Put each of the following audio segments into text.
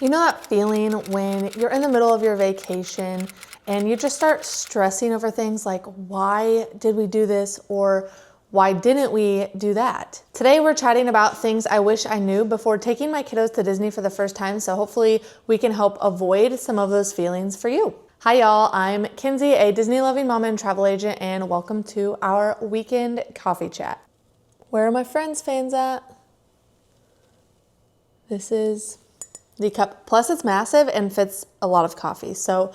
You know that feeling when you're in the middle of your vacation and you just start stressing over things like, why did we do this? Or why didn't we do that? Today we're chatting about things I wish I knew before taking my kiddos to Disney for the first time. So hopefully we can help avoid some of those feelings for you. Hi y'all, I'm Kinsey, a Disney loving mama and travel agent, and welcome to our weekend coffee chat. Where are my Friends fans at? This is the cup, plus it's massive and fits a lot of coffee. So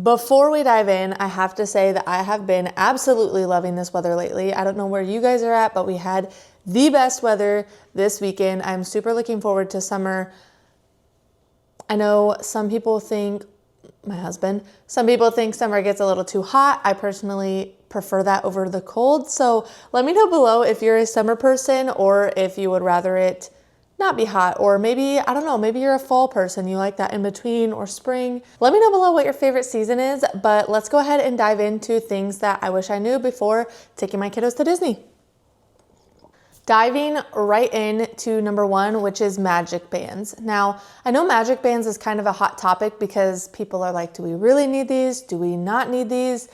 before we dive in, I have to say that I have been absolutely loving this weather lately. I don't know where you guys are at, but we had the best weather this weekend. I'm super looking forward to summer. I know some people think, some people think summer gets a little too hot. I personally prefer that over the cold. So let me know below if you're a summer person or if you would rather it not be hot, or maybe, I don't know, maybe you're a fall person. You like that in between, or spring. Let me know below what your favorite season is, but let's go ahead and dive into things that I wish I knew before taking my kiddos to Disney. Diving right into number one, which is MagicBands. Now, I know MagicBands is kind of a hot topic because people are like, do we really need these? Do we not need these?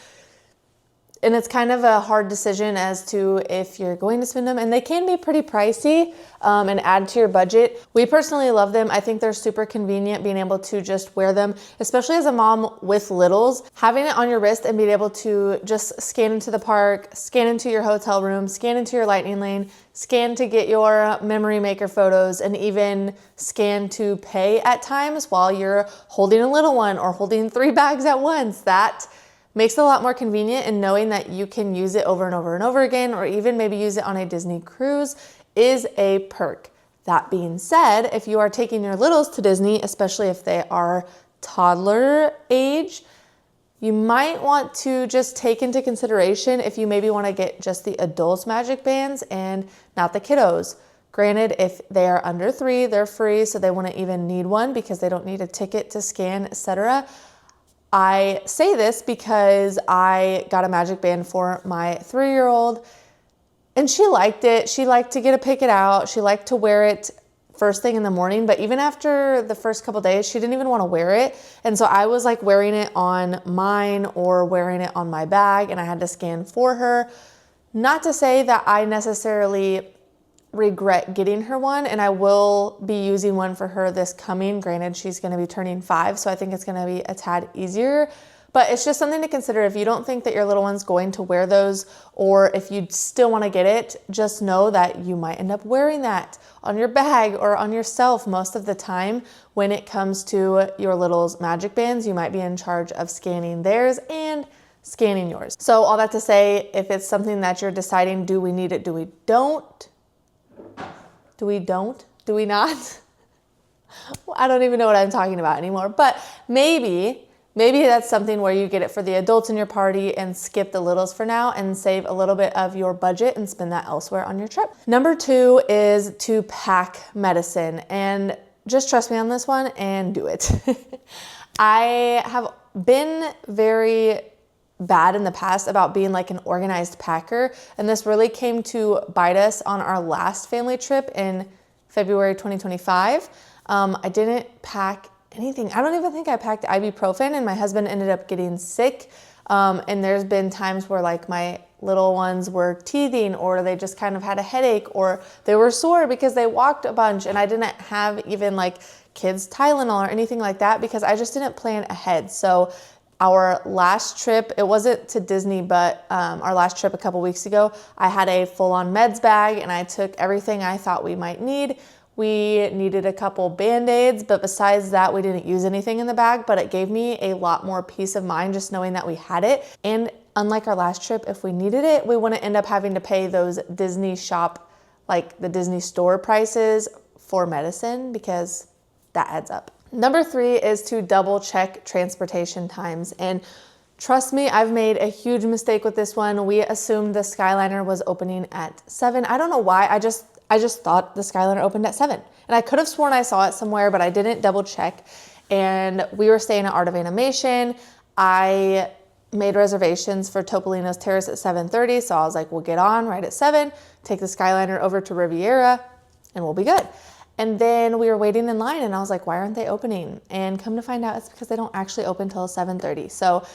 And it's kind of a hard decision as to if you're going to spend them, and they can be pretty pricey and add to your budget. We personally love them. I think they're super convenient being able to just wear them, especially as a mom with littles. Having it on your wrist and being able to just scan into the park, scan into your hotel room, scan into your lightning lane, scan to get your memory maker photos, and even scan to pay at times while you're holding a little one or holding 3 bags at once. That makes it a lot more convenient, and knowing that you can use it over and over and over again, or even maybe use it on a Disney cruise, is a perk. That being said, if you are taking your littles to Disney, especially if they are toddler age, you might want to just take into consideration if you maybe want to get just the adults MagicBands and not the kiddos. Granted, if they are under 3, they're free, so they wouldn't even need one because they don't need a ticket to scan, etc. I say this because I got a MagicBand for my 3-year-old and she liked it. She liked to pick it out. She liked to wear it first thing in the morning, but even after the first couple days, she didn't even want to wear it. And so I was like wearing it on mine or wearing it on my bag, and I had to scan for her. Not to say that I necessarily regret getting her one, and I will be using one for her this coming. Granted, she's going to be turning 5, so I think it's going to be a tad easier, but it's just something to consider. If you don't think that your little one's going to wear those, or if you still want to get it, just know that you might end up wearing that on your bag or on yourself most of the time. When it comes to your little's MagicBands, you might be in charge of scanning theirs and scanning yours. So all that to say, if it's something that you're deciding, do we need it, do we don't? Do we not? I don't even know what I'm talking about anymore, but maybe that's something where you get it for the adults in your party and skip the littles for now and save a little bit of your budget and spend that elsewhere on your trip. Number 2 is to pack medicine, and just trust me on this one and do it. I have been very bad in the past about being like an organized packer, and this really came to bite us on our last family trip in February 2025. I didn't pack anything. I don't even think I packed ibuprofen, and my husband ended up getting sick. And there's been times where like my little ones were teething, or they just kind of had a headache, or they were sore because they walked a bunch, and I didn't have even like kids Tylenol or anything like that because I just didn't plan ahead. So our last trip, it wasn't to Disney, but our last trip a couple weeks ago, I had a full-on meds bag, and I took everything I thought we might need. We needed a couple Band-Aids, but besides that, we didn't use anything in the bag, but it gave me a lot more peace of mind just knowing that we had it. And unlike our last trip, if we needed it, we wouldn't end up having to pay those Disney shop, like the Disney store prices for medicine, because that adds up. Number 3 is to double check transportation times. And trust me, I've made a huge mistake with this one. We assumed the Skyliner was opening at 7. I don't know why. I just thought the Skyliner opened at 7. And I could have sworn I saw it somewhere, but I didn't double check. And we were staying at Art of Animation. I made reservations for Topolino's Terrace at 7:30. So I was like, we'll get on right at 7, take the Skyliner over to Riviera, and we'll be good. And then we were waiting in line and I was like, why aren't they opening? And come to find out, it's because they don't actually open till 7:30. So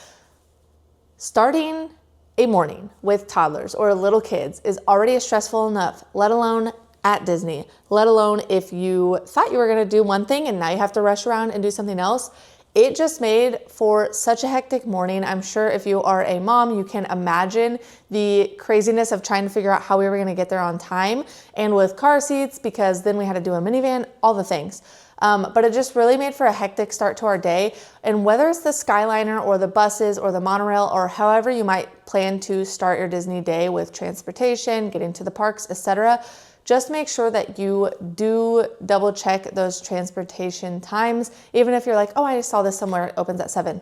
starting a morning with toddlers or little kids is already stressful enough, let alone at Disney, let alone if you thought you were gonna do one thing and now you have to rush around and do something else. It just made for such a hectic morning. I'm sure if you are a mom, you can imagine the craziness of trying to figure out how we were gonna get there on time, and with car seats, because then we had to do a minivan, all the things. But it just really made for a hectic start to our day. And whether it's the Skyliner or the buses or the monorail or however you might plan to start your Disney day with transportation, getting to the parks, etc., just make sure that you do double check those transportation times. Even if you're like, oh, I saw this somewhere, it opens at 7.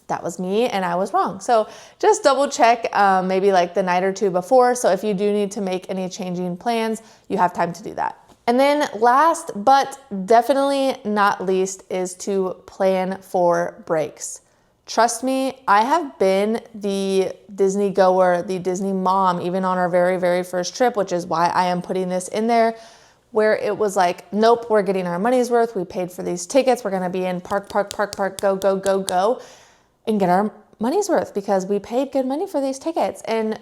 That was me and I was wrong. So just double check maybe like the night or two before. So if you do need to make any changing plans, you have time to do that. And then last but definitely not least is to plan for breaks. Trust me, I have been the Disney goer, the Disney mom, even on our very, very first trip, which is why I am putting this in there, where it was like, nope, we're getting our money's worth. We paid for these tickets. We're going to be in park, go, go, go, go, and get our money's worth because we paid good money for these tickets. And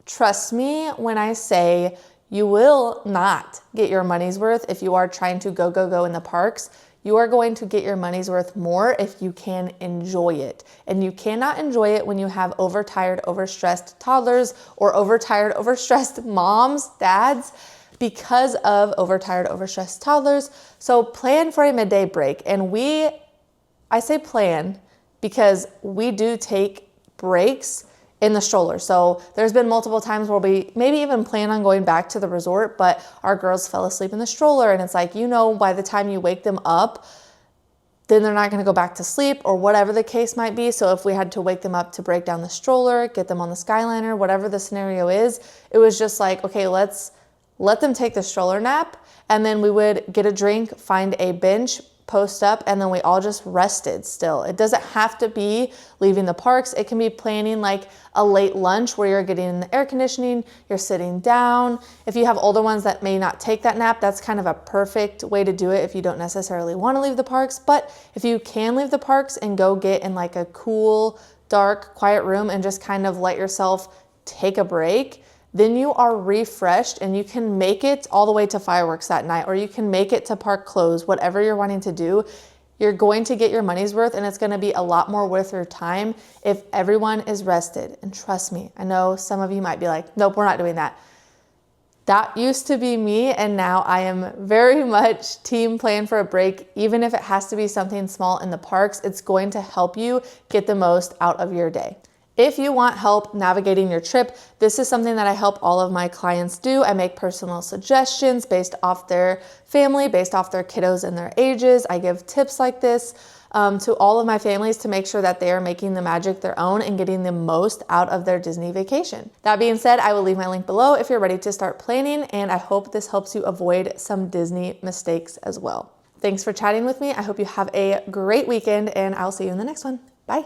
trust me when I say you will not get your money's worth if you are trying to go, go, go in the parks. You are going to get your money's worth more if you can enjoy it. And you cannot enjoy it when you have overtired, overstressed toddlers or overtired, overstressed moms, dads, because of overtired, overstressed toddlers. So plan for a midday break. And I say plan because we do take breaks in the stroller. So there's been multiple times where we maybe even plan on going back to the resort, but our girls fell asleep in the stroller, and it's like, by the time you wake them up, then they're not going to go back to sleep or whatever the case might be. So if we had to wake them up to break down the stroller, get them on the Skyliner, whatever the scenario is, it was just like, okay, let's let them take the stroller nap, and then we would get a drink, find a bench, post up, and then we all just rested still. It doesn't have to be leaving the parks. It can be planning like a late lunch where you're getting in the air conditioning, you're sitting down. If you have older ones that may not take that nap, that's kind of a perfect way to do it if you don't necessarily want to leave the parks. But if you can leave the parks and go get in like a cool, dark, quiet room and just kind of let yourself take a break, then you are refreshed and you can make it all the way to fireworks that night, or you can make it to park close, whatever you're wanting to do. You're going to get your money's worth, and it's going to be a lot more worth your time if everyone is rested. And trust me, I know some of you might be like, nope, we're not doing that. That used to be me, and now I am very much team plan for a break. Even if it has to be something small in the parks, it's going to help you get the most out of your day. If you want help navigating your trip, this is something that I help all of my clients do. I make personal suggestions based off their family, based off their kiddos and their ages. I give tips like this to all of my families to make sure that they are making the magic their own and getting the most out of their Disney vacation. That being said, I will leave my link below if you're ready to start planning, and I hope this helps you avoid some Disney mistakes as well. Thanks for chatting with me. I hope you have a great weekend, and I'll see you in the next one. Bye.